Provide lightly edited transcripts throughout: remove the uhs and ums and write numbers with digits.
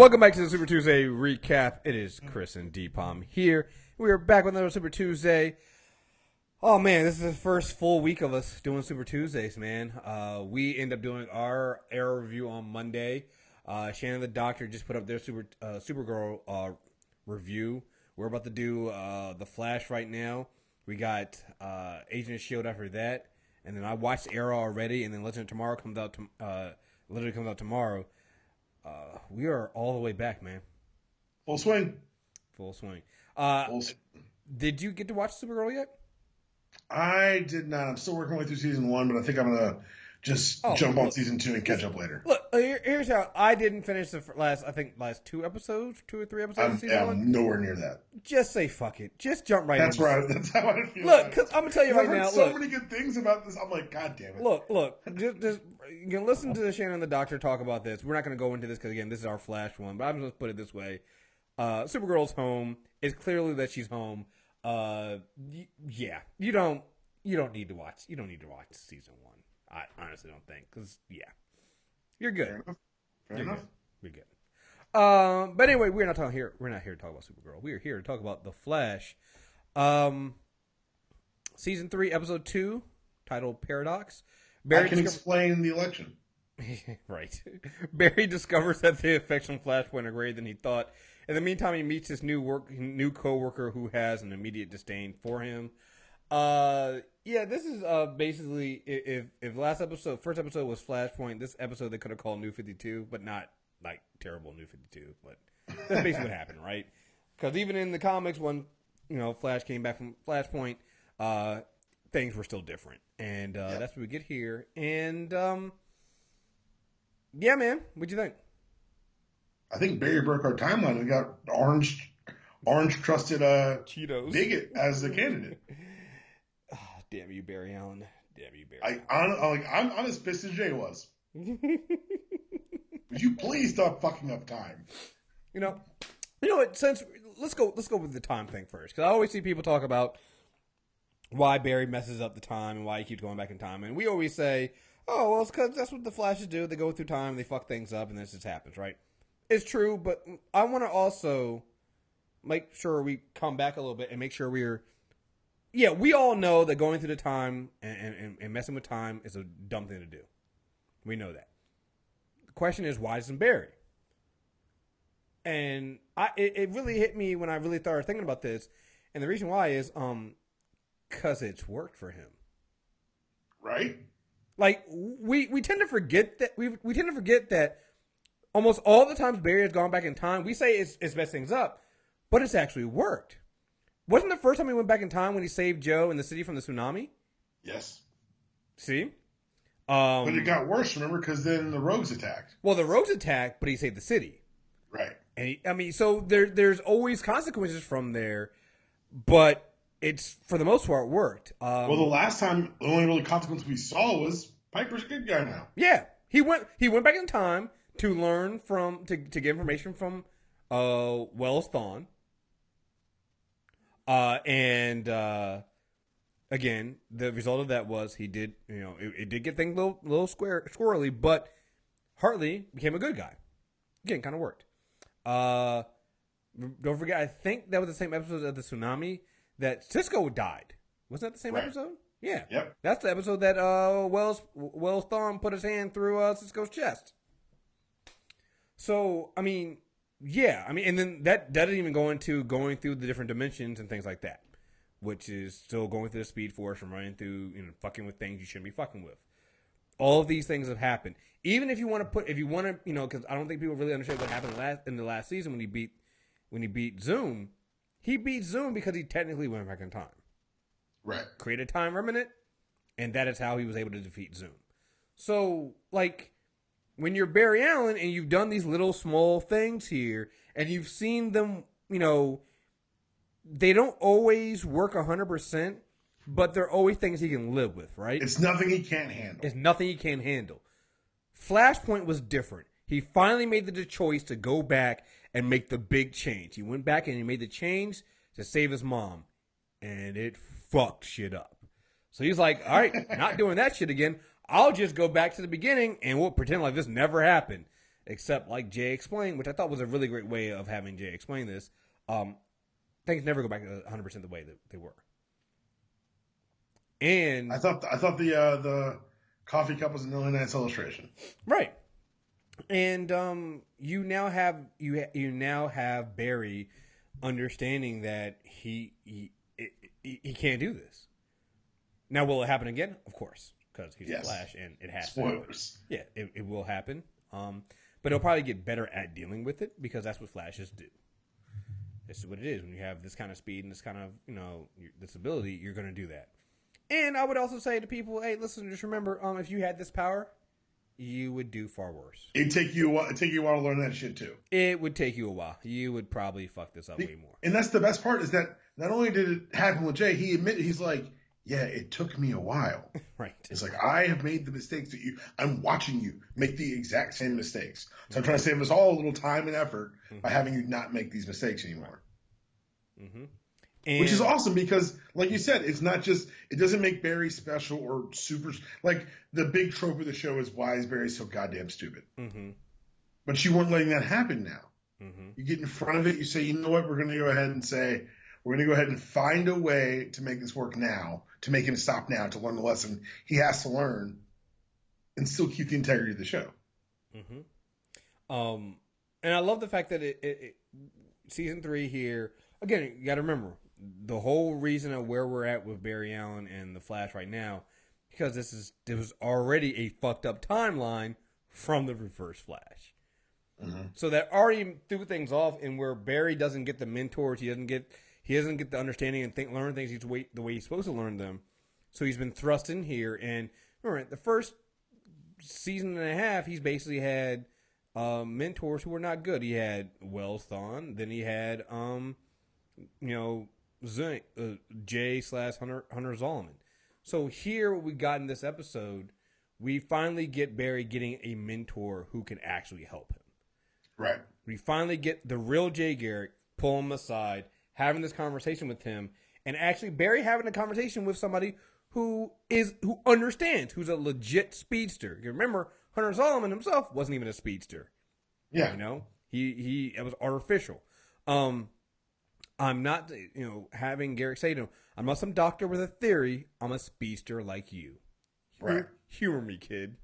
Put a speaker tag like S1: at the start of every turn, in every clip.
S1: Welcome back to the Super Tuesday recap. It is Kriss and Dpalm here. We are back with another Super Tuesday. Oh man, this is the first full week of us doing Super Tuesdays, man. We end up doing our Arrow review on Monday. Shannon the Doctor just put up their Supergirl review. We're about to do the Flash right now. We got Agent of S.H.I.E.L.D. after that, and then I watched Arrow already, and then Legend of Tomorrow comes out. Literally comes out tomorrow. We are all the way back, man.
S2: Full swing.
S1: Full swing.
S2: Full swing.
S1: Did you get to watch Supergirl yet?
S2: I did not. I'm still working my way through season 1, but I think I'm going to just jump on season 2 and catch up later.
S1: Look, here's how I didn't finish the last 2 episodes, 2 or 3 episodes of season 1.
S2: I'm nowhere near that.
S1: Just say fuck it. Just jump right in.
S2: That's how I feel.
S1: Look, because I'm going to tell you right now.
S2: I've heard so many good things about this. I'm like, God damn it.
S1: Look. Just you can listen to Shannon and the Doctor talk about this. We're not going to go into this because, again, this is our Flash one. But I'm just going to put it this way. Supergirl's home. It's clearly that she's home. Yeah. You don't need to watch. You don't need to watch season 1. I honestly don't think. Because, yeah. You're good.
S2: Fair enough.
S1: You're good. But anyway, we're not here to talk about Supergirl. We are here to talk about The Flash. Season 3, episode 2, titled Paradox.
S2: I can explain the election.
S1: Right. Barry discovers that the effects from Flashpoint are greater than he thought. In the meantime, he meets his new co-worker who has an immediate disdain for him. Yeah, this is basically if first episode was Flashpoint, this episode they could have called New 52, but not like terrible New 52. But that's basically what happened, right? Because even in the comics, when Flash came back from Flashpoint, things were still different, and that's what we get here. And yeah, man, what'd you think?
S2: I think Barry broke our timeline. We got orange crusted
S1: Cheetos
S2: bigot as the candidate.
S1: Oh, damn you, Barry Allen. Damn you, Barry.
S2: I'm as pissed as Jay was. Would you please stop fucking up time?
S1: You know what? Let's go with the time thing first, because I always see people talk about why Barry messes up the time and why he keeps going back in time, and we always say, "Oh, well, it's because that's what the Flashes do. They go through time, they fuck things up, and this just happens." Right? It's true, but I want to also make sure we come back a little bit and make sure we all know that going through the time and messing with time is a dumb thing to do. We know that. The question is, why isn't Barry? And it really hit me when I really started thinking about this. And the reason why is because it's worked for him.
S2: Right?
S1: Like, we tend to forget that we tend to forget that almost all the times Barry has gone back in time, we say it's messed things up, but it's actually worked. Wasn't the first time he went back in time when he saved Joe and the city from the tsunami?
S2: Yes.
S1: See?
S2: But it got worse, remember, because then the rogues attacked.
S1: Well, the rogues attacked, but he saved the city.
S2: Right.
S1: And so there's always consequences from there, but it's, for the most part, worked.
S2: Well, the last time, the only really consequence we saw was Piper's a good guy now.
S1: Yeah. He went back in time to learn to get information from Wells Thawne. Again, the result of that was he did, it did get things a little squirrely, but Hartley became a good guy. Again, kind of worked. Don't forget, I think that was the same episode of the tsunami that Cisco died. Wasn't that the same episode? Yeah.
S2: Yep.
S1: That's the episode that Wells Thawne put his hand through Cisco's chest. So, I mean, yeah. I mean, and then that doesn't even go into going through the different dimensions and things like that, which is still going through the Speed Force and running through, fucking with things you shouldn't be fucking with. All of these things have happened. Even if you want to because I don't think people really understand what happened in the last season when he beat Zoom. He beat Zoom because he technically went back in time.
S2: Right.
S1: Created time remnant, and that is how he was able to defeat Zoom. So, like, when you're Barry Allen and you've done these little small things here, and you've seen them, they don't always work 100%, but they're always things he can live with, right?
S2: It's nothing he can't handle. Flashpoint was different. He finally made the choice to go back and make the big change. He went back and he made the change to save his mom, and it fucked shit up. So he's like, all right, not doing that shit again. I'll just go back to the beginning and we'll pretend like this never happened. except like Jay explained, which I thought was a really great way of having Jay explain this. Things never go back to 100% the way that they were. And
S3: I thought the coffee cup was an Illinois illustration,
S2: right? And you now have Barry understanding that he can't do this. Now, will it happen again? Of course, because he's a Flash, and it has
S3: Spoilers.
S2: to. Yeah, it will happen. But he'll probably get better at dealing with it because that's what Flashes do. This is what it is. When you have this kind of speed and this kind of this ability, you're going to do that. And I would also say to people, hey, listen, just remember, if you had this power, you would do far worse.
S3: It'd take you a while to learn that shit too.
S2: It would take you a while. You would probably fuck this up way more.
S3: And that's the best part is that not only did it happen with Jay, he admitted, he's like, yeah, it took me a while.
S2: Right.
S3: It's like, I have made the mistakes that I'm watching you make the exact same mistakes. So I'm trying to save us all a little time and effort by having you not make these mistakes anymore.
S2: Mm-hmm.
S3: Which is awesome because, like you said, it's not just, it doesn't make Barry special or super, like the big trope of the show is why is Barry so goddamn stupid?
S2: Mm-hmm.
S3: But you weren't letting that happen now.
S2: Mm-hmm.
S3: You get in front of it, you say, you know what, we're going to go ahead and say, we're going to go ahead and find a way to make this work now, to make him stop now, to learn the lesson he has to learn and still keep the integrity of the show.
S2: Mm-hmm. And I love the fact that it season 3 here, again, you got to remember, the whole reason of where we're at with Barry Allen and the Flash right now, because there was already a fucked up timeline from the Reverse Flash. Mm-hmm. So that already threw things off, and where Barry doesn't get the mentors, he doesn't get the understanding and learn things the way he's supposed to learn them. So he's been thrust in here, and remember, the first season and a half, he's basically had mentors who were not good. He had Wells Thawne, then he had Jay/Hunter Zolomon. So here, what we got in this episode, we finally get Barry getting a mentor who can actually help him.
S3: Right.
S2: We finally get the real Jay Garrick, pull him aside, having this conversation with him, and actually Barry having a conversation with somebody who understands, who's a legit speedster. Remember, Hunter Zolomon himself wasn't even a speedster.
S3: Yeah.
S2: It was artificial. I'm not, having Garrick say to him, I'm not some doctor with a theory. I'm a speedster like you.
S3: Right.
S2: Humor me, kid.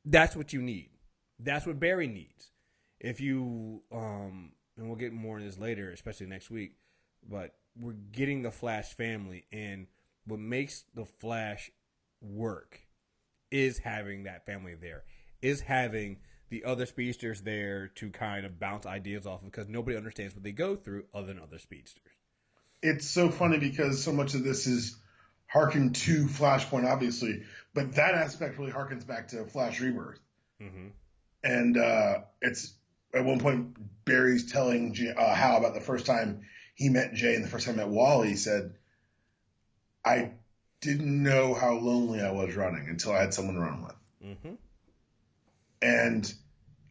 S2: That's what you need. That's what Barry needs. If you, and we'll get more into this later, especially next week, but we're getting the Flash family, and what makes the Flash work is having that family there, is having the other speedsters there to kind of bounce ideas off of, because nobody understands what they go through other than other speedsters.
S3: It's so funny because so much of this is harkened to Flashpoint, obviously, but that aspect really harkens back to Flash Rebirth. Mm-hmm. And it's at one point Barry's telling Hal about the first time he met Jay and the first time he met Wally. He said, I didn't know how lonely I was running until I had someone to run with. Mm-hmm. And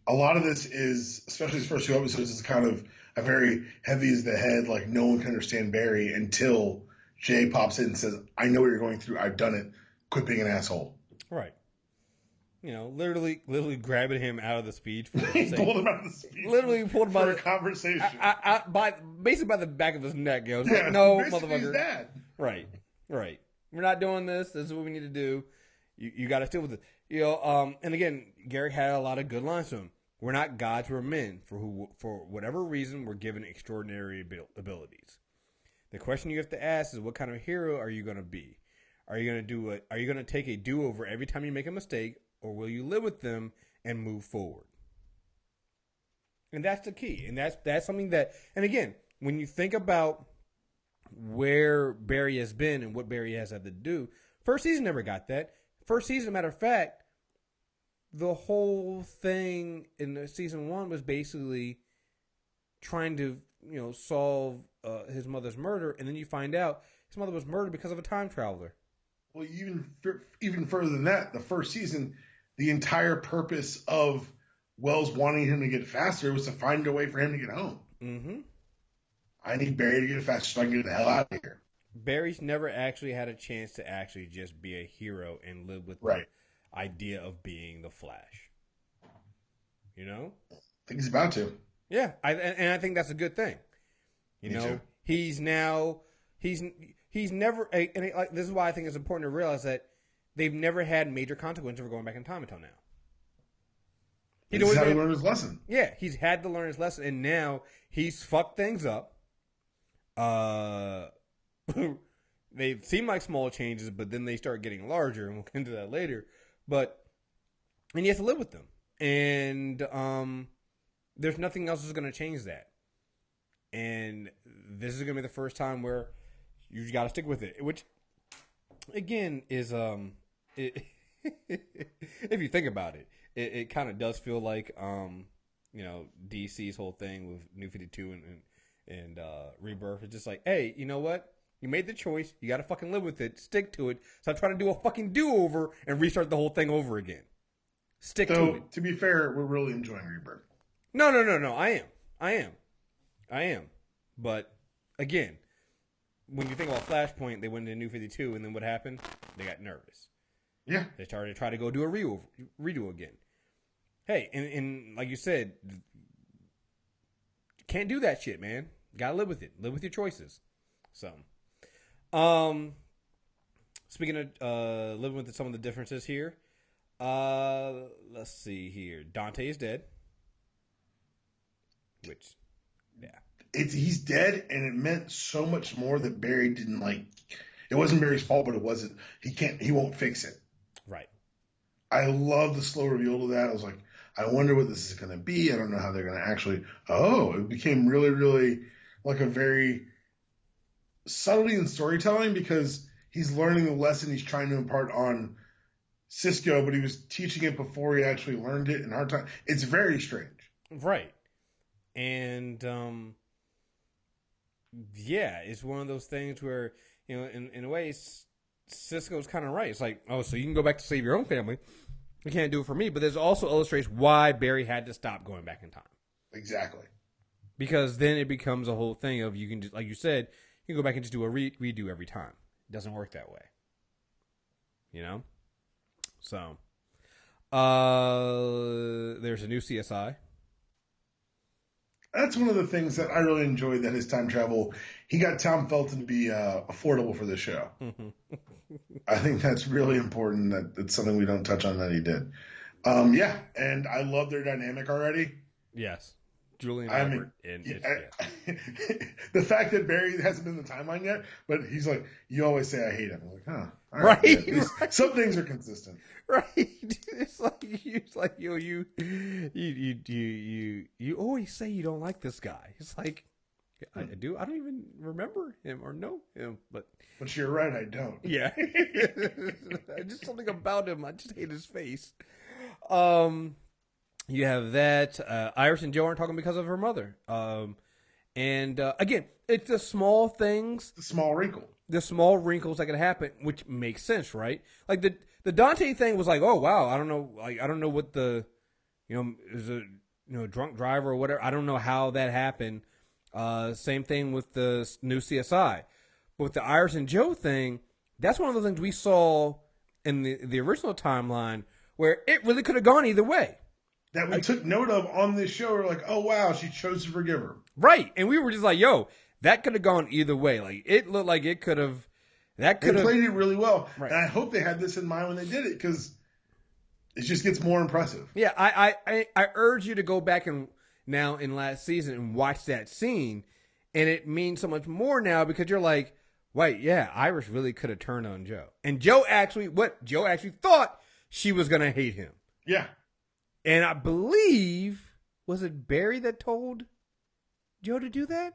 S3: a lot of this is, especially his first 2 episodes, is kind of a very heavy as the head, like no one can understand Barry until Jay pops in and says, I know what you're going through. I've done it. Quit being an asshole.
S2: Right. Literally grabbing him out of the speech.
S3: He pulled him out of the speech.
S2: Literally pulled him out of
S3: a conversation.
S2: Basically by the back of his neck. No, motherfucker.
S3: His dad.
S2: Right. We're not doing this. This is what we need to do. You got to still with it. And again, Garrick had a lot of good lines to him. We're not gods, we're men. For whatever reason, we're given extraordinary abilities. The question you have to ask is, what kind of hero are you going to be? Are you going to take a do-over every time you make a mistake, or will you live with them and move forward? And that's the key. And that's something that, and again, when you think about where Barry has been and what Barry has had to do, first season never got that. First season, matter of fact, the whole thing in season 1 was basically trying to, solve his mother's murder, and then you find out his mother was murdered because of a time traveler.
S3: Well, even further than that, the first season, the entire purpose of Wells wanting him to get faster was to find a way for him to get home. Mm-hmm. I need Barry to get faster so I can get the hell out of here.
S2: Barry's never actually had a chance to actually just be a hero and live with the idea of being the Flash. You know,
S3: I think he's about to.
S2: Yeah, and I think that's a good thing. You know,
S3: too.
S2: he's never, and this is why I think it's important to realize that they've never had major consequences for going back in time until now.
S3: He's had to learn his lesson.
S2: Yeah, he's had to learn his lesson, and now he's fucked things up. They seem like small changes, but then they start getting larger, and we'll get into that later. And he has to live with them, and there's nothing else that's going to change that. And this is going to be the first time where you got to stick with it, which again is if you think about it, it kind of does feel like DC's whole thing with New 52 and Rebirth. It's just like, hey, you know what? You made the choice. You got to fucking live with it. Stick to it. Stop trying to do a fucking do-over and restart the whole thing over again. Stick to it.
S3: To be fair, we're really enjoying Rebirth.
S2: No. I am. But again, when you think about Flashpoint, they went into New 52, and then what happened? They got nervous.
S3: Yeah.
S2: They started to try to go do a redo again. Hey, and like you said, can't do that shit, man. Gotta live with it. Live with your choices. So, speaking of living with some of the differences here, let's see here. Dante is dead. Which, yeah.
S3: He's dead, and it meant so much more that Barry didn't like. It wasn't Barry's fault, but it wasn't. He won't fix it.
S2: Right.
S3: I love the slow reveal to that. I was like, I wonder what this is going to be. I don't know how they're going to actually. Oh, it became really, really like a very subtlety in storytelling, because he's learning the lesson he's trying to impart on Cisco, but he was teaching it before he actually learned it in hard time. It's very strange.
S2: Right. And yeah, it's one of those things where, in a way, Cisco's kind of right. It's like, oh, so you can go back to save your own family. You can't do it for me. But this also illustrates why Barry had to stop going back in time.
S3: Exactly.
S2: Because then it becomes a whole thing of, you can just, like you said, you can go back and just do a redo every time. It doesn't work that way. So, there's a new CSI.
S3: That's one of the things that I really enjoyed, that his time travel, he got Tom Felton to be affordable for the show. I think that's really important. That's something we don't touch on that he did. Yeah, and I love their dynamic already.
S2: Yes. Julian Albert.
S3: The fact that Barry hasn't been in the timeline yet, but he's like, you always say I hate him. I'm like, huh. All
S2: right.
S3: Right. Some things are consistent.
S2: Right. It's like yo, you always say you don't like this guy. It's like, I do. I don't even remember him or know him, but
S3: you're right, I don't.
S2: Yeah. Just something about him. I just hate his face. You have that. Iris and Joe aren't talking because of her mother. And again, it's the small things.
S3: The small wrinkle.
S2: The small wrinkles that could happen, which makes sense, right? Like the Dante thing was like, oh wow, I don't know, like I don't know what the, is a drunk driver or whatever. I don't know how that happened. Same thing with the new CSI, but with the Iris and Joe thing, that's one of the things we saw in the original timeline where it really could have gone either way.
S3: That we took note of on this show. We're like, oh wow, she chose to forgive her.
S2: Right, and we were just like, yo, that could have gone either way. Like it looked like it could have. They
S3: played it really well,
S2: right.
S3: And I hope they had this in mind when they did it, because it just gets more impressive.
S2: Yeah, I urge you to go back and now in last season and watch that scene, and it means so much more now because you're like, wait, yeah, Iris really could have turned on Joe, and Joe actually thought she was gonna hate him.
S3: Yeah,
S2: and I believe, was it Barry that told Joe to do that?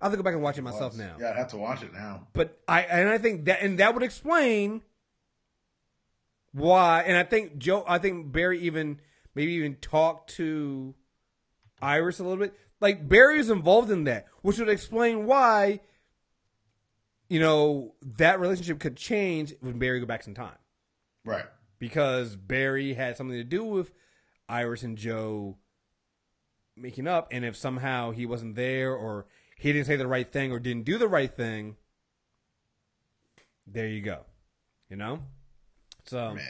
S2: I'll have to go back and watch it myself now.
S3: Yeah, I'd have to watch it now.
S2: But I think that would explain why. And I think Barry maybe even talked to Iris a little bit. Like Barry is involved in that, which would explain why, that relationship could change when Barry goes back in time.
S3: Right.
S2: Because Barry had something to do with Iris and Joe making up, and if somehow he wasn't there or he didn't say the right thing or didn't do the right thing, there you go. So,
S3: man.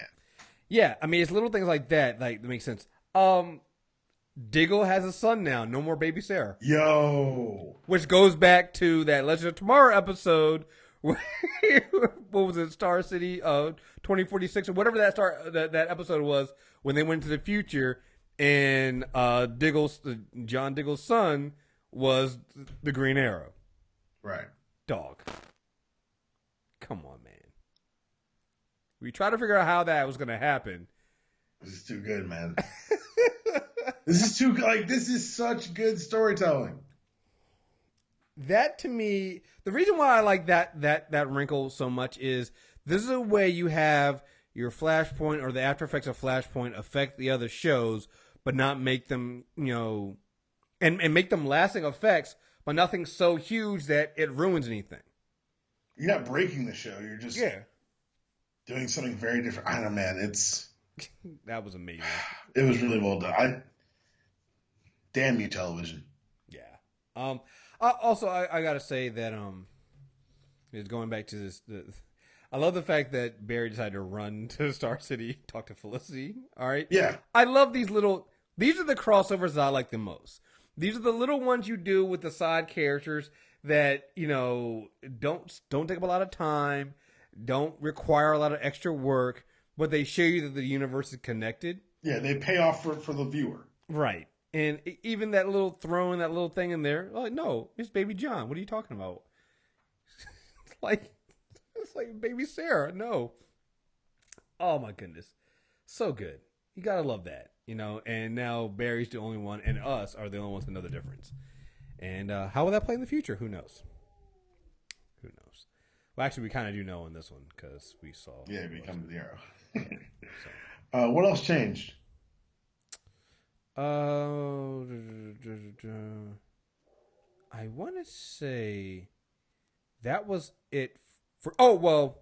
S2: Yeah, I mean, it's little things like that make sense. Diggle has a son now. No more baby Sarah.
S3: Yo.
S2: Which goes back to that Legend of Tomorrow episode. What was it? Star City 2046 or whatever that episode was when they went to the future and John Diggle's son was the Green Arrow.
S3: Right.
S2: Dog. Come on, man. We tried to figure out how that was going to happen.
S3: This is too good, man. This is such good storytelling.
S2: That to me, the reason why I like that wrinkle so much is this is a way you have your Flashpoint or the after effects of Flashpoint affect the other shows, but not make them, and make them lasting effects, but nothing so huge that it ruins anything.
S3: You're not breaking the show. You're just doing something very different. I don't know, man.
S2: That was amazing.
S3: It was really well done. Damn you, television.
S2: Yeah. Also, I gotta say that it's going back to this. I love the fact that Barry decided to run to Star City, talk to Felicity. All right.
S3: Yeah.
S2: I love these little. These are the crossovers that I like the most. These are the little ones you do with the side characters that don't take up a lot of time, don't require a lot of extra work, but they show you that the universe is connected.
S3: Yeah, they pay off for the viewer.
S2: Right. And even that little throwing that little thing in there, like, no, it's Baby John. What are you talking about? It's like Baby Sarah. No. Oh my goodness. So good. You gotta love that. And now Barry's the only one and us are the only ones that know the difference. And how will that play in the future? Who knows? Well, actually, we kind of do know in this one because we saw.
S3: Yeah, we come to the arrow.
S2: So.
S3: What else changed?
S2: I want to say that was it for. Oh well,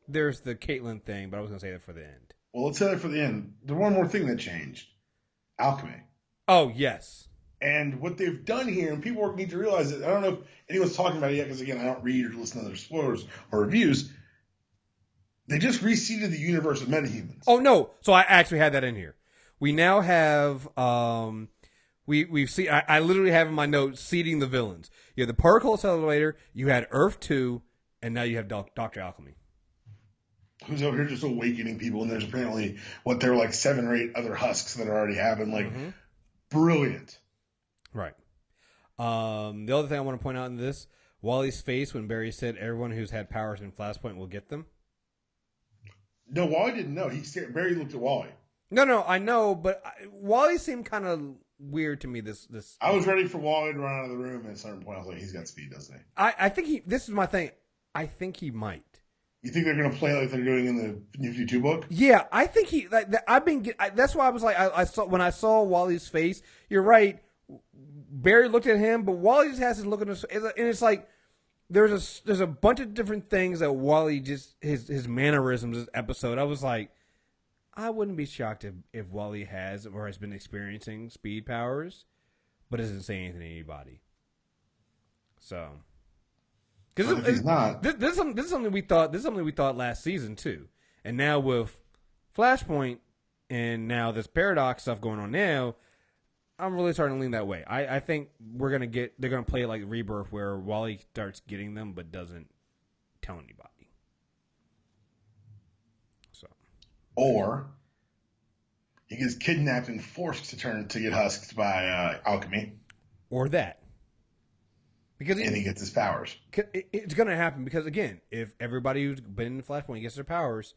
S2: there's the Caitlyn thing, but I was going to say that for the end.
S3: Well, let's say that for the end. There's one more thing that changed: alchemy.
S2: Oh yes.
S3: And what they've done here, and people need to realize it. I don't know if anyone's talking about it yet, because again, I don't read or listen to other spoilers or reviews. They just reseeded the universe of metahumans.
S2: Oh no! So I actually had that in here. We now have we've seen. I literally have in my notes seeding the villains. You have the particle accelerator. You had Earth 2, and now you have Dr. Alchemy.
S3: Who's over here just awakening people, and there's apparently there were like 7 or 8 other husks that already happened. Brilliant.
S2: Right. The other thing I want to point out in this, Wally's face when Barry said everyone who's had powers in Flashpoint will get them.
S3: No, Wally didn't know. Barry looked at Wally.
S2: No, I know, but Wally seemed kind of weird to me. This.
S3: I was ready for Wally to run out of the room at a certain point. I was like, he's got speed, doesn't he?
S2: I think this is my thing. I think he might.
S3: You think they're going to play like they're doing in the New 52 book?
S2: Yeah, I think he. That's why I was like, I saw when I saw Wally's face. You're right. Barry looked at him, but Wally just has his look on his face, and it's like there's a bunch of different things that Wally just his mannerisms this episode. I was like, I wouldn't be shocked if Wally has or has been experiencing speed powers, but isn't saying anything to anybody. So, because
S3: he's not.
S2: This is something we thought. This is something we thought last season too, and now with Flashpoint and now this paradox stuff going on now. I'm really starting to lean that way. I think they're gonna play it like Rebirth, where Wally starts getting them but doesn't tell anybody. So,
S3: or he gets kidnapped and forced to get husked by alchemy,
S2: or that
S3: and he gets his powers.
S2: It's gonna happen because again, if everybody who's been in the Flashpoint gets their powers,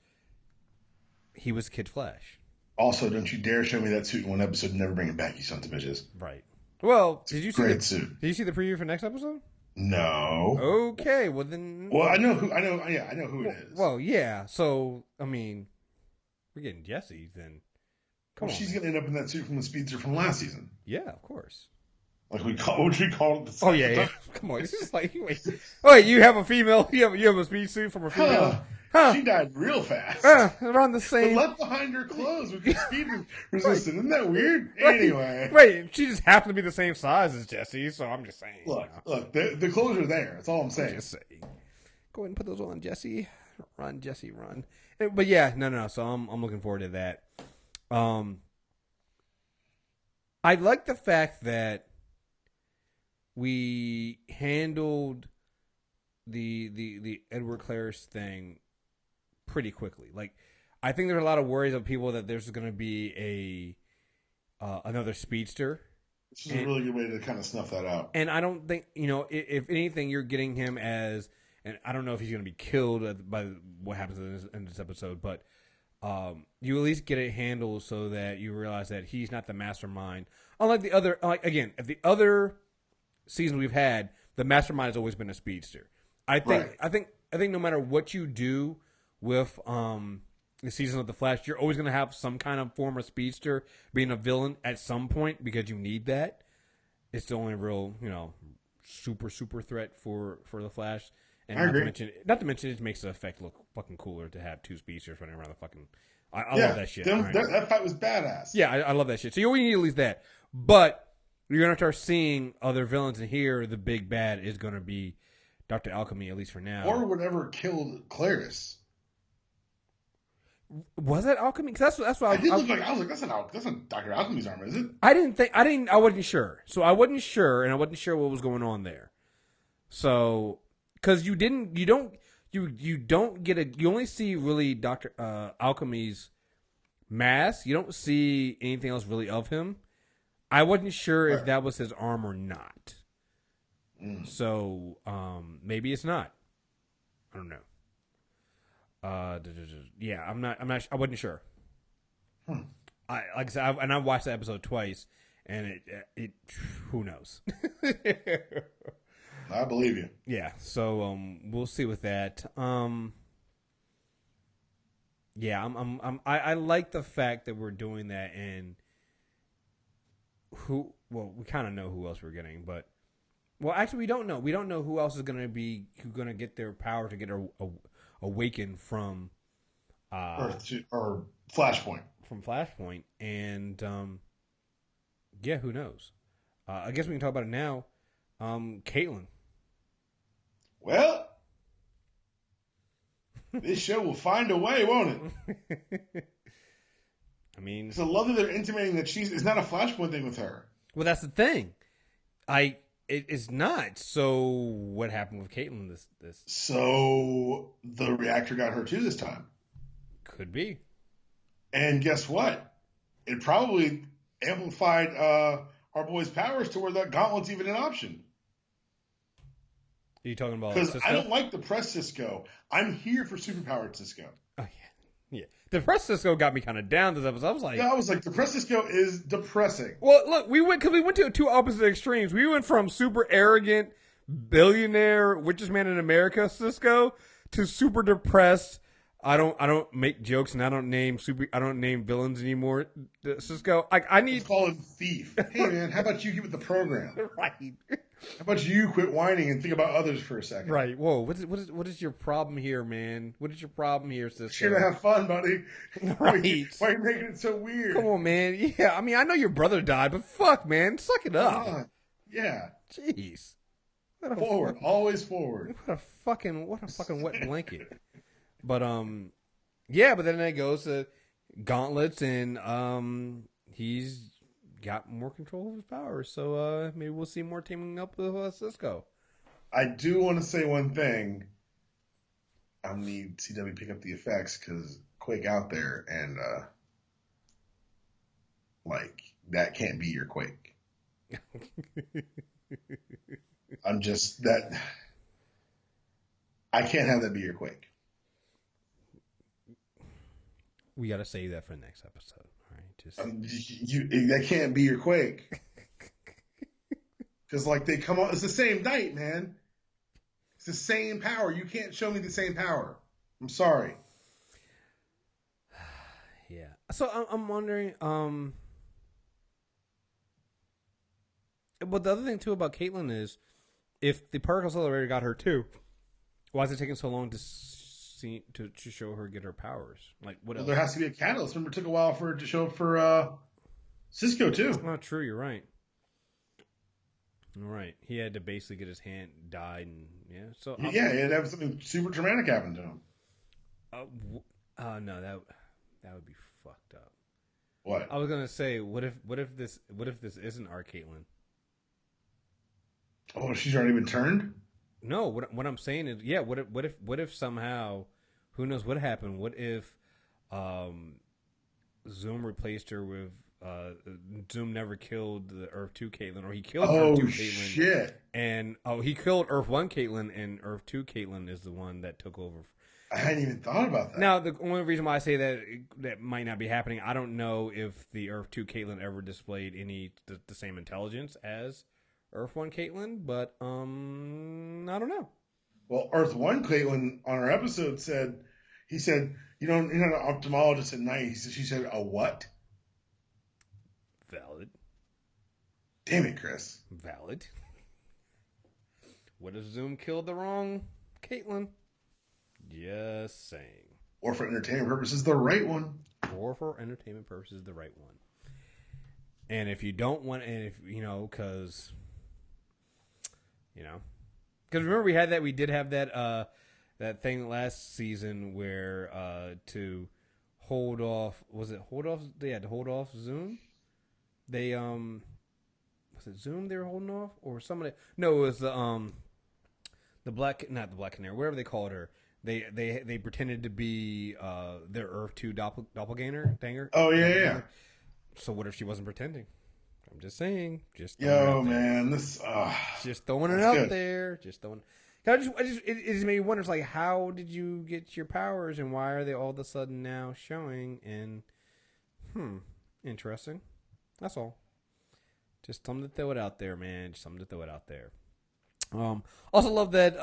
S2: he was Kid Flash.
S3: Also, don't you dare show me that suit in one episode and never bring it back, you sons of bitches.
S2: Right. Well,
S3: Did you see
S2: the preview for next episode?
S3: No.
S2: Okay, well then.
S3: Well, I know who it is.
S2: Well, yeah. So, I mean, we're getting Jessie then.
S3: Come on. She's going to end up in that suit from the speedster from last season.
S2: Yeah, of course.
S3: What should we call it?
S2: Oh yeah. Come on, this is like wait, you have a female, you have a speed suit from a female. Huh.
S3: She died real fast.
S2: Around the same.
S3: But left behind her clothes, which is speed resistant. Isn't that weird? Right. Anyway.
S2: Wait, she just happened to be the same size as Jessie, so I'm just saying.
S3: Look, the clothes are there. That's all I'm saying.
S2: Just saying. Go ahead and put those on, Jessie. Run, Jessie, run. But yeah, no. So I'm looking forward to that. I like the fact that we handled the Edward Claris thing pretty quickly. Like, I think there's a lot of worries of people that there's going to be another speedster.
S3: This is a really good way to kind of snuff that out.
S2: And I don't think, if anything, you're getting him as, and I don't know if he's going to be killed by what happens in this episode, but you at least get it handled so that you realize that he's not the mastermind. Unlike the other, at the other seasons we've had, the mastermind has always been a speedster. I think no matter what you do with the season of the Flash, you're always going to have some kind of form of speedster being a villain at some point because you need that. It's the only real, super threat for the Flash. And not to mention, it makes the effect look fucking cooler to have two speedsters running around the fucking. I love that shit.
S3: That fight was badass.
S2: Yeah, I love that shit. So you only need at least that, but you're gonna start seeing other villains, and here the big bad is gonna be Dr. Alchemy, at least for now,
S3: or whatever killed Claris.
S2: Was that Alchemy? Because that's what
S3: I was like, that's not Dr. Alchemy's armor, is it?
S2: I wasn't sure. So I wasn't sure, and I wasn't sure what was going on there. So. Because you don't get you only see really Dr. Alchemy's mask. You don't see anything else really of him. I wasn't sure if that was his arm or not. So maybe it's not. I don't know. Yeah, I'm not. I wasn't sure. Like I said, I watched the episode twice, and it who knows.
S3: I believe you.
S2: Yeah, so we'll see with that. Yeah, I like the fact that we're doing that, and we kind of know who else we're getting, but actually we don't know. We don't know who else is going to get their power to get awakened from
S3: or Flashpoint.
S2: From Flashpoint, and yeah, who knows? I guess we can talk about it now. Caitlin.
S3: Well, this show will find a way, won't it?
S2: I mean,
S3: it's a love that they're intimating that it's not a Flashpoint thing with her.
S2: Well, that's the thing. It's not. So what happened with Caitlin? This.
S3: So the reactor got her too this time.
S2: Could be.
S3: And guess what? It probably amplified our boy's powers to where that gauntlet's even an option.
S2: Are you talking about
S3: because
S2: Cisco?
S3: I don't like depressed Cisco. I'm here for superpowered Cisco.
S2: Oh yeah. Depressed Cisco got me kind of down this episode. I was like,
S3: depressed Cisco is depressing.
S2: Well, look, we went to two opposite extremes. We went from super arrogant billionaire richest man in America Cisco to super depressed. I don't make jokes and I don't name villains anymore. Cisco, I need
S3: to call him thief. Hey man, how about you get with the program?
S2: Right.
S3: How about you quit whining and think about others for a second?
S2: Right. Whoa. What is your problem here, man? What is your problem here, Cisco?
S3: You're gonna have fun, buddy.
S2: Right.
S3: Why are you making it so weird?
S2: Come on, man. Yeah. I mean, I know your brother died, but fuck, man, suck it up.
S3: Yeah.
S2: Jeez.
S3: Forward. Always forward.
S2: What a fucking wet blanket. But yeah. But then it goes to gauntlets, and he's got more control of his powers. So maybe we'll see more teaming up with Cisco.
S3: I do want to say one thing. I need CW to pick up the effects because Quake out there, and that can't be your Quake. I'm just that. I can't have that be your Quake.
S2: We got to save that for the next episode. All right,
S3: that can't be your Quake. Because they come on, it's the same night, man. It's the same power. You can't show me the same power. I'm sorry.
S2: Yeah. So I'm wondering. But the other thing too about Caitlin is, if the particle accelerator got her too, why is it taking so long to show her get her powers? What else?
S3: There has to be a catalyst. Remember, it took a while for it to show up for Cisco too.
S2: That's not true. You're right. All right. He had to basically get his hand dyed, and yeah. So
S3: he had to have something super traumatic happen to him.
S2: No, that would be fucked up.
S3: What?
S1: I was gonna say, what if this isn't our Caitlyn?
S3: Oh, she's already been turned?
S1: No, what I'm saying is, yeah. What if somehow, who knows what happened? What if, Zoom replaced her with Zoom never killed the Earth 2 Caitlyn, or he killed Earth 2 Caitlyn.
S3: Shit.
S1: And he killed Earth 1 Caitlyn, and Earth 2 Caitlyn is the one that took over.
S3: I hadn't even thought about that.
S1: Now, the only reason why I say that might not be happening, I don't know if the Earth 2 Caitlyn ever displayed the same intelligence as Earth 1 Caitlyn, but I don't know.
S3: Well, Earth 1 Caitlyn on our episode said, you're not an ophthalmologist at night. She said, a what?
S1: Valid.
S3: Damn it, Kriss.
S1: Valid. What if Zoom killed the wrong Caitlyn? Just saying.
S3: Or for entertainment purposes, the right one.
S1: Or for entertainment purposes, the right one. And if you don't want, and if because remember we did have that thing last season where to hold off, they had to hold off Zoom. They was it Zoom they were holding off, or somebody? No, it was not the Black Canary, whatever they called her. They pretended to be their Earth 2 doppelganger.
S3: Oh yeah.
S1: So what if she wasn't pretending? I'm just saying. Just
S3: man, this
S1: just throwing it out there. Just throwing. It just made me wonder. It's like, how did you get your powers, and why are they all of a sudden now showing? And interesting. That's all. Just something to throw it out there, man. Just something to throw it out there. Also love that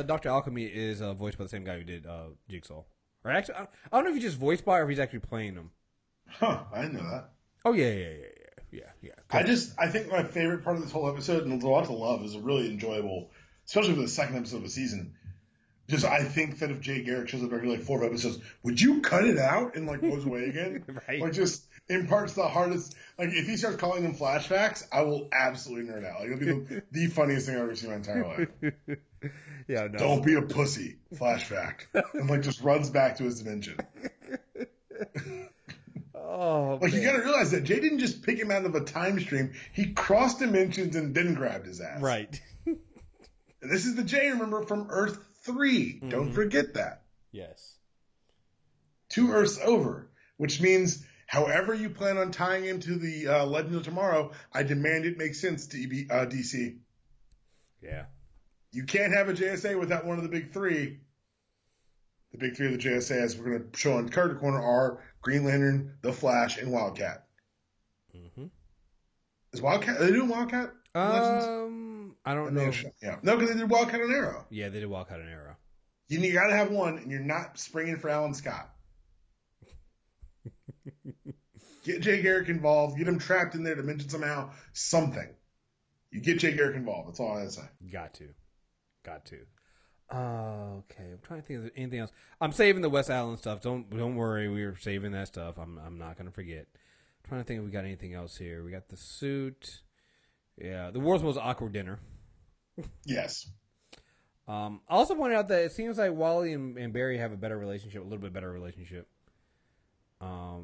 S1: Dr. Alchemy is voiced by the same guy who did Jigsaw. Or actually, I don't know if he's just voiced by or if he's actually playing him.
S3: Huh? I didn't know that.
S1: Oh yeah.
S3: I think my favorite part of this whole episode, and there's a lot to love, is really enjoyable, especially for the second episode of the season. Just I think that if Jay Garrick shows up every 4 episodes, would you cut it out and goes away again?
S1: Right.
S3: Just imparts the hardest. If he starts calling them flashbacks, I will absolutely nerd out. It'll be the funniest thing I've ever seen in my entire life.
S1: Yeah, no.
S3: Don't be a pussy. Flashback. And just runs back to his dimension.
S1: Oh,
S3: you got to realize that Jay didn't just pick him out of a time stream. He crossed dimensions and then grabbed his ass.
S1: Right.
S3: And this is the Jay, remember, from Earth 3. Mm-hmm. Don't forget that.
S1: Yes.
S3: 2 Earths over, which means however you plan on tying into the Legend of Tomorrow, I demand it makes sense to DC.
S1: Yeah.
S3: You can't have a JSA without one of the big 3. The big 3 of the JSA, as we're going to show on Character Corner, are Green Lantern, The Flash, and Wildcat.
S1: Mm-hmm.
S3: Is Wildcat? Are they doing Wildcat?
S1: I don't know.
S3: Yeah. No, because they did Wildcat and Arrow.
S1: Yeah, they did Wildcat and Arrow.
S3: You got to have one, and you're not springing for Alan Scott. Get Jay Garrick involved. Get him trapped in their dimension somehow. Something. You get Jay Garrick involved. That's all I have to say.
S1: Got to. Okay, I'm trying to think of anything else. I'm saving the West Island stuff. Don't worry, we were saving that stuff. I'm not gonna forget. I'm trying to think if we got anything else here. We got the suit. Yeah, the world's most awkward dinner.
S3: Yes.
S1: I also pointed out that it seems like Wally and Barry have a better relationship, a little bit better relationship. How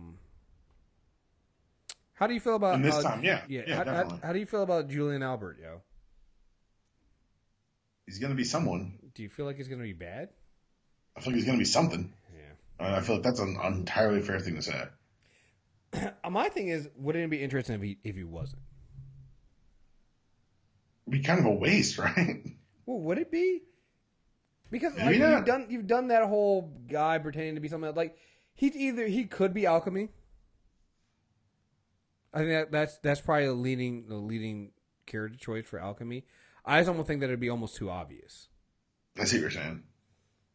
S1: do you feel about
S3: and this time? Yeah.
S1: How do you feel about Julian Albert, yo?
S3: He's gonna be someone.
S1: Do you feel like he's gonna be bad?
S3: I feel like he's gonna be something.
S1: Yeah.
S3: I feel like that's an entirely fair thing to say.
S1: My thing is, wouldn't it be interesting if he wasn't?
S3: It'd be kind of a waste, right?
S1: Well, would it be? Because you've done that whole guy pretending to be something else. He could be Alchemy. I think that's probably the leading character choice for Alchemy. I just almost think that it'd be almost too obvious.
S3: I see what you're saying.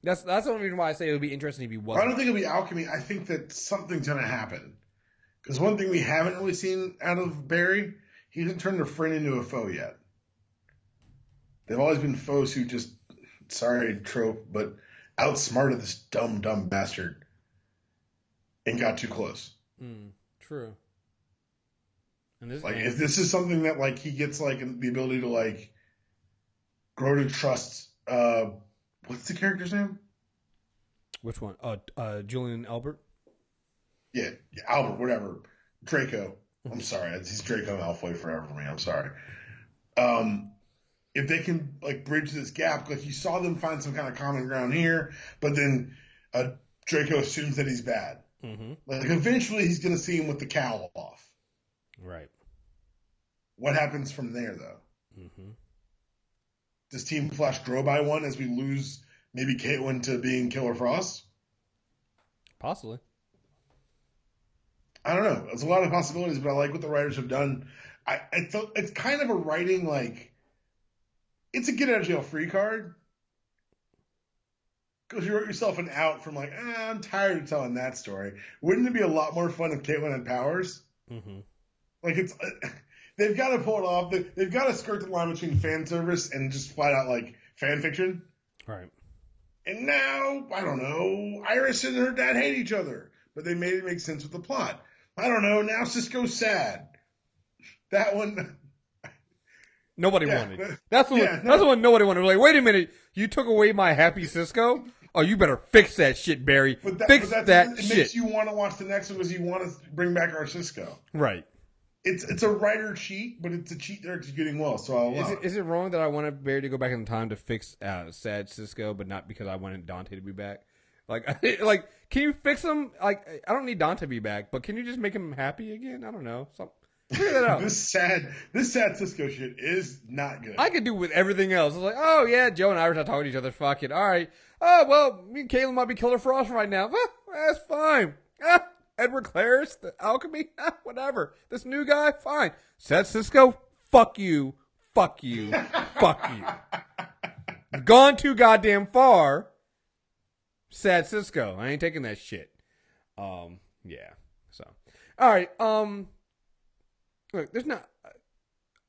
S1: That's the only reason why I say it would be interesting if he wasn't.
S3: I don't think it'll be Alchemy. I think that something's going to happen. Because one thing we haven't really seen out of Barry, he hasn't turned a friend into a foe yet. They've always been foes who just, sorry trope, but outsmarted this dumb bastard and got too close.
S1: True. And
S3: if this is something that he gets the ability to grow to trust. What's the character's name?
S1: Which one? Julian Albert.
S3: Yeah, Albert. Whatever. Draco. I'm sorry. He's Draco Malfoy forever for me. I'm sorry. If they can like bridge this gap, like you saw them find some kind of common ground here, but then Draco assumes that he's bad.
S2: Mm-hmm.
S3: Like eventually he's going to see him with the cowl off.
S2: Right.
S3: What happens from there, though?
S2: Mm-hmm.
S3: Does Team Flash grow by one as we lose maybe Caitlin to being Killer Frost?
S2: Possibly.
S3: I don't know. There's a lot of possibilities, but I like what the writers have done. I thought it's kind of a writing like it's a get out of jail free card because you wrote yourself an out from like I'm tired of telling that story. Wouldn't it be a lot more fun if Caitlin had powers?
S2: Mm-hmm.
S3: Like it's they've got to pull it off. They've got to skirt the line between fan service and just flat out like fan fiction.
S2: Right.
S3: And now I don't know. Iris and her dad hate each other, but they made it make sense with the plot. I don't know. Now Cisco's sad. That one.
S2: Nobody wanted. That's the one nobody wanted. Like, wait a minute. You took away my happy Cisco? Oh, you better fix that shit, Barry. Fix that shit.
S3: It makes you want to watch the next one because you want to bring back our Cisco.
S2: Right.
S3: It's a writer cheat, but it's a cheat they're executing well. So I'll allow
S2: is it wrong that I wanted Barry to go back in time to fix sad Cisco, but not because I wanted Dante to be back? Like, can you fix him? Like, I don't need Dante to be back, but can you just make him happy again? I don't know. Figure that out.
S3: This sad Cisco shit is not good.
S2: I could do with everything else. It's like, oh yeah, Joe and Iris are talking to each other. Fuck it. All right. Oh well, me and Caitlin might be Killer Frost right now. That's fine. Edward Claris, the alchemy, whatever. This new guy, fine. Sad Cisco, fuck you, fuck you, fuck you. Gone too goddamn far. Sad Cisco. I ain't taking that shit. Yeah. So, all right. Look, there's not.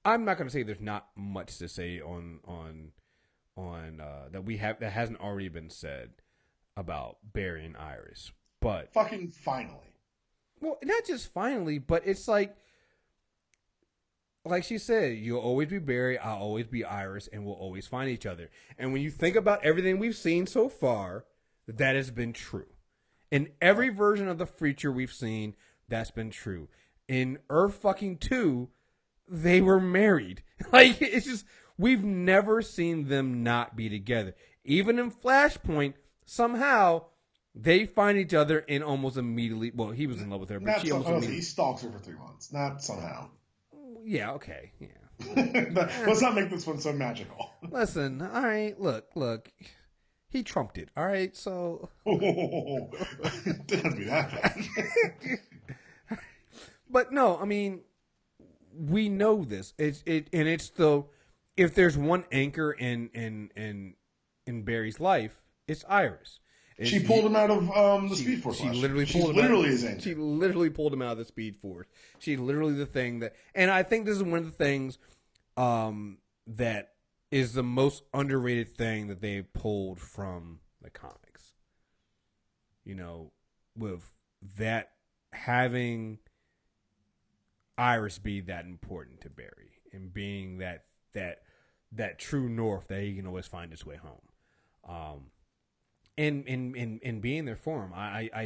S2: I'm not going to say there's not much to say on that we have that hasn't already been said about Barry and Iris, but
S3: fucking finally.
S2: Well, not just finally, but it's like she said, you'll always be Barry, I'll always be Iris, and we'll always find each other. And when you think about everything we've seen so far, that has been true. In every version of the future we've seen, that's been true. In Earth fucking 2, they were married. Like, it's just, we've never seen them not be together. Even in Flashpoint, somehow, they find each other and almost immediately, well, he was in love with her, but
S3: not
S2: she almost immediately.
S3: He stalks her for 3 months. Not somehow.
S2: Yeah, okay, yeah.
S3: Let's not make this one so magical.
S2: Listen, all right, look. He trumped it, all right, so.
S3: It doesn't be that bad.
S2: But no, I mean, we know this. It's if there's one anchor in Barry's life, it's Iris.
S3: She pulled him out of the Speed Force. She literally pulled
S2: him out of the Speed Force. She's literally the thing that, and I think this is one of the things that is the most underrated thing that they pulled from the comics. You know, with that having Iris be that important to Barry and being that true north that he can always find his way home. And being there for him, I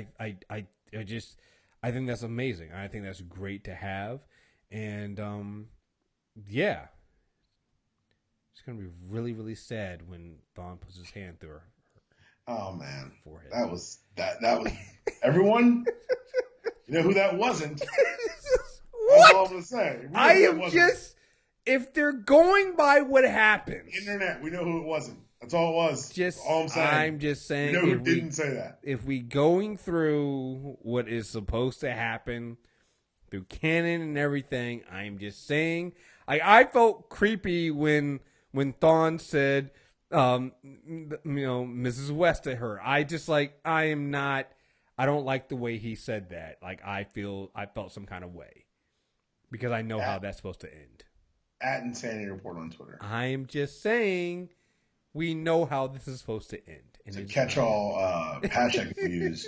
S2: think that's amazing. I think that's great to have, and yeah, it's gonna be really, really sad when Thawne puts his hand through her.
S3: Oh man,
S2: forehead.
S3: That was everyone. You know who that wasn't?
S2: What?
S3: That's all I'm gonna say.
S2: I am just, if they're going by what happens,
S3: internet. We know who it wasn't. That's all it was.
S2: Just
S3: all I'm saying.
S2: I'm just saying.
S3: You know who didn't say that? If
S2: we going through what is supposed to happen through canon and everything, I'm just saying. I felt creepy when Thawne said, Mrs. West to her. I don't like the way he said that. Like I felt some kind of way because I know how that's supposed to end.
S3: At Insanity Report on Twitter.
S2: I am just saying. We know how this is supposed to end.
S3: It's a catch-all hashtag you use.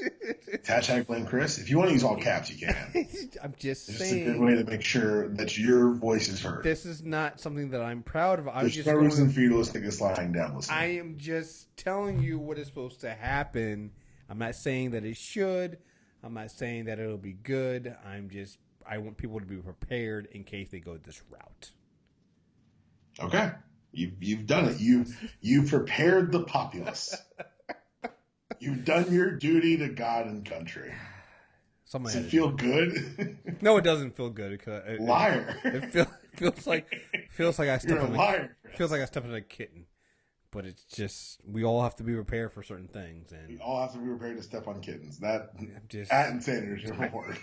S3: Hashtag blame Kriss. If you want to use all caps, you can.
S2: I'm just saying.
S3: It's just a good way to make sure that your voice is heard.
S2: This is not something that I'm proud of.
S3: There's no reason for you to listen to this lying down listening.
S2: I am just telling you what is supposed to happen. I'm not saying that it should. I'm not saying that it'll be good. I'm just I want people to be prepared in case they go this route.
S3: Okay, you've done it. You prepared the populace. You've done your duty to God and country. Does it feel good?
S2: No, it doesn't feel good.
S3: Liar.
S2: It feels like I stepped
S3: You're a liar.
S2: Feels like I stepped on a kitten. But it's just, we all have to be prepared for certain things. And
S3: we all have to be prepared to step on kittens. That,
S2: just,
S3: and Sanders, your word.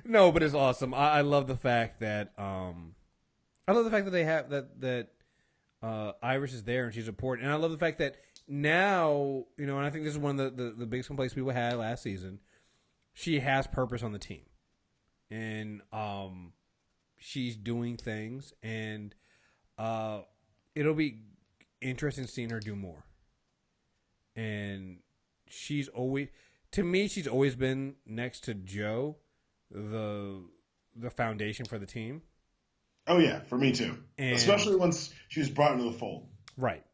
S2: No, but it's awesome. I love the fact that, they have, that Iris is there and she's important. And I love the fact that now, and I think this is one of the biggest complaints people had last season, she has purpose on the team. And she's doing things, and it'll be interesting seeing her do more. And she's always been next to Joe, the foundation for the team.
S3: Oh yeah, for me too. And, especially once she was brought into the fold.
S2: Right.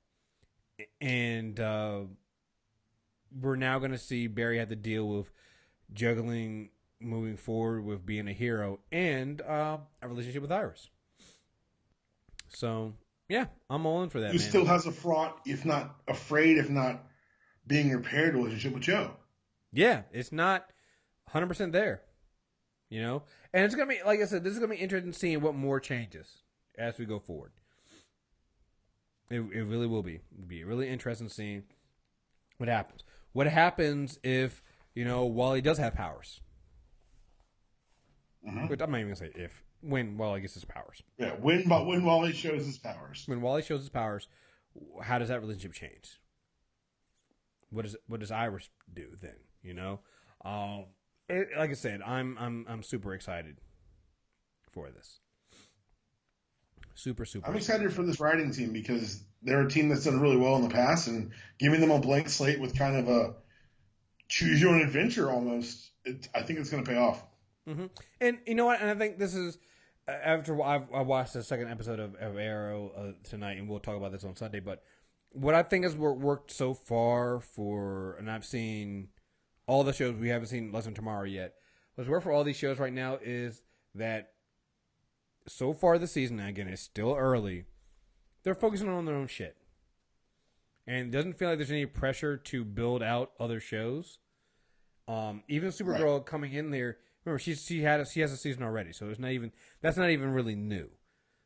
S2: And we're now going to see Barry have to deal with juggling moving forward with being a hero and a relationship with Iris. So, yeah, I'm all in for that,
S3: Who still has a fraught, if not being repaired relationship with Joe.
S2: Yeah, it's not 100% there, And it's going to be, like I said, this is going to be interesting seeing what more changes as we go forward. It really will be. It'll be really interesting seeing what happens. What happens if, Wally does have powers? Mm-hmm. Which I'm not even going to say if. When Wally gets his powers.
S3: Yeah, when Wally shows his powers.
S2: When Wally shows his powers, how does that relationship change? What does Iris do then? Like I said, I'm super excited for this. Super.
S3: I'm excited for this writing team because they're a team that's done really well in the past, and giving them a blank slate with kind of a choose your own adventure almost. I think it's going to pay off.
S2: Mm-hmm. And you know what? And I think this is after I watched the second episode of Arrow tonight, and we'll talk about this on Sunday. But what I think has worked so far and I've seen all the shows, we haven't seen Legend of Tomorrow yet. What's worked for all these shows right now is that so far this season, and again, it's still early, they're focusing on their own shit. And it doesn't feel like there's any pressure to build out other shows. Even Supergirl coming in there, remember she has a season already, so that's not even really new.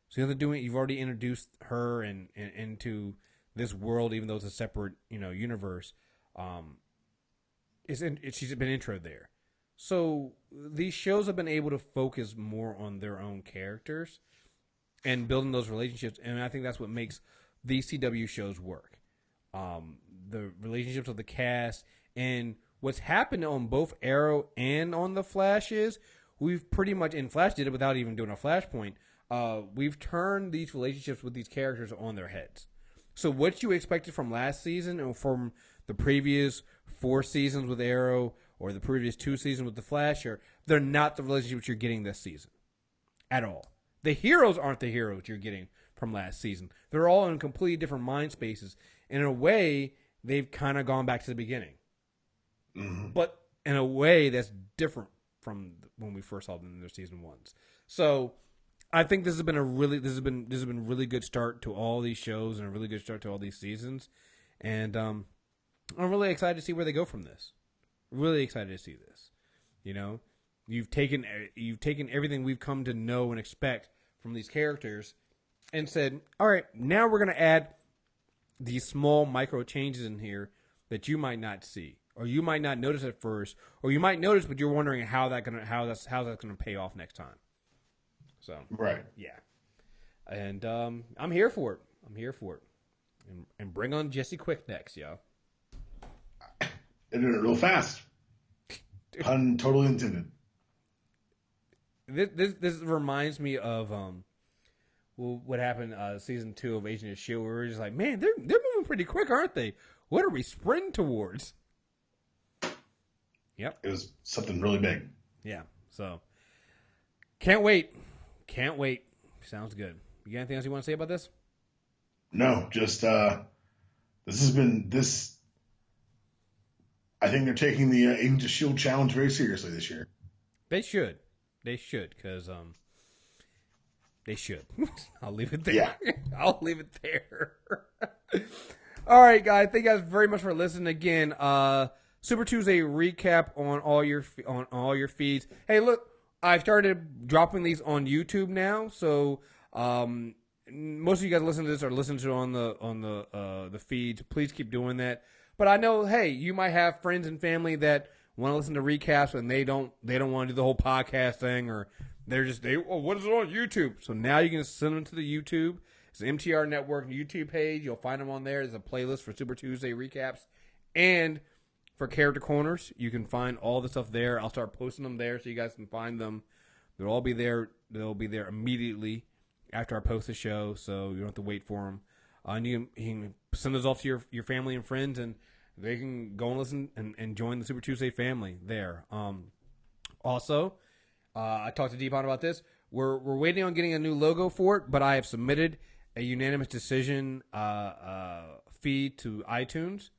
S2: So you've already introduced her into this world, even though it's a separate universe. She's been introed there. So these shows have been able to focus more on their own characters and building those relationships, and I think that's what makes these CW shows work. The relationships of the cast, and what's happened on both Arrow and on the Flash is we've pretty much, and Flash did it without even doing a Flashpoint, we've turned these relationships with these characters on their heads. So what you expected from last season and from the previous 4 seasons with Arrow or the previous 2 seasons with the Flash, they're not the relationships you're getting this season at all. The heroes aren't the heroes you're getting from last season. They're all in completely different mind spaces. And in a way, they've kind of gone back to the beginning. Mm-hmm. But in a way that's different from when we first saw them in their season 1s. So I think this has been a really good start to all these shows and a really good start to all these seasons. And I'm really excited to see where they go from this. Really excited to see this. You've taken everything we've come to know and expect from these characters and said, all right, now we're going to add these small micro changes in here that you might not see, or you might not notice at first, or you might notice, but you're wondering how that's gonna pay off next time. So
S3: right,
S2: yeah, and I'm here for it. And bring on Jesse Quick next, yo.
S3: They're doing it real fast. Pun totally intended.
S2: This reminds me of what happened season 2 of Agent of S.H.I.E.L.D., where we're just like, man, they're moving pretty quick, aren't they? What are we sprinting towards? Yep.
S3: It was something really big.
S2: Yeah. So can't wait. Sounds good. You got anything else you want to say about this?
S3: No, just this has been this. I think they're taking the Agents of S.H.I.E.L.D. challenge very seriously this year.
S2: They should. They should, because they should. I'll leave it there.
S3: Yeah.
S2: I'll leave it there. All right, guys. Thank you guys very much for listening again. Super Tuesday recap on all your feeds. Hey, look, I've started dropping these on YouTube now, so most of you guys listening to this are listening to it on the feeds. Please keep doing that. But I know, hey, you might have friends and family that want to listen to recaps and they don't want to do the whole podcast thing, or what is it on YouTube? So now you can send them to the YouTube. It's the MTR Network YouTube page. You'll find them on there. There's a playlist for Super Tuesday recaps and for Character Corners. You can find all the stuff there. I'll start posting them there so you guys can find them. They'll all be there. They'll be there immediately after I post the show, so you don't have to wait for them. And you can send those off to your family and friends, and they can go and listen and join the Super Tuesday family there. Also, I talked to Dpalm about this. We're waiting on getting a new logo for it, but I have submitted a unanimous decision feed to iTunes.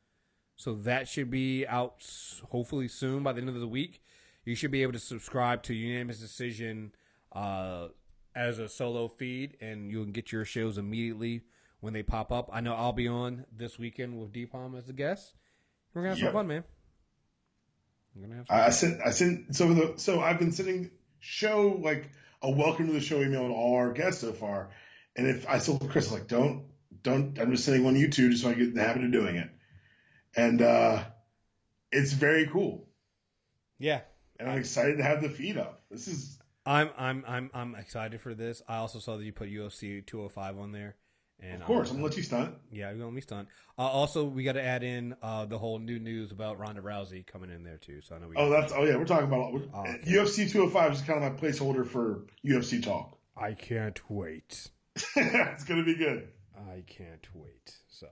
S2: So that should be out hopefully soon by the end of the week. You should be able to subscribe to Unanimous Decision as a solo feed, and you can get your shows immediately when they pop up. I know I'll be on this weekend with Dpalm as a guest. We're gonna have some fun, man.
S3: I sent so I've been sending show like a welcome to the show email to all our guests so far, and if I told Kriss like don't I'm just sending one to you two just so I get in the habit of doing it, and it's very cool.
S2: Yeah,
S3: and I'm excited to have the feed up. This is
S2: I'm excited for this. I also saw that you put UFC 205 on there. And
S3: of course, I'm gonna let you stunt.
S2: Yeah, you're gonna be stunt. Also, we got to add in the whole new news about Ronda Rousey coming in there too. So I know
S3: we're talking about okay. UFC 205 is kind of my placeholder for UFC talk.
S2: I can't wait.
S3: It's gonna be good.
S2: I can't wait. So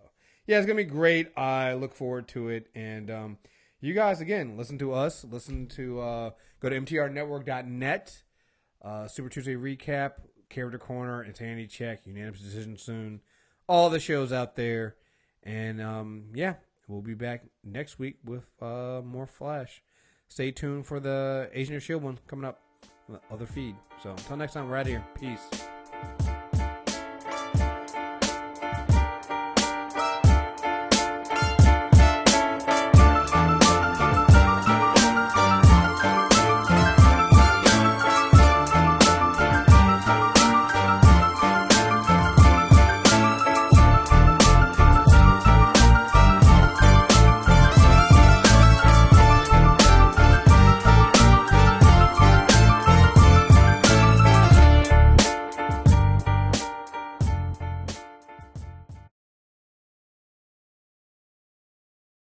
S2: yeah, it's gonna be great. I look forward to it. And you guys again, listen to us. Listen to go to mtrnetwork.net. Super Tuesday recap. Character Corner, Insanity Check, Unanimous Decision soon. All the shows out there. And, we'll be back next week with more Flash. Stay tuned for the Agent of S.H.I.E.L.D. one coming up on the other feed. So, until next time, we're out of here. Peace.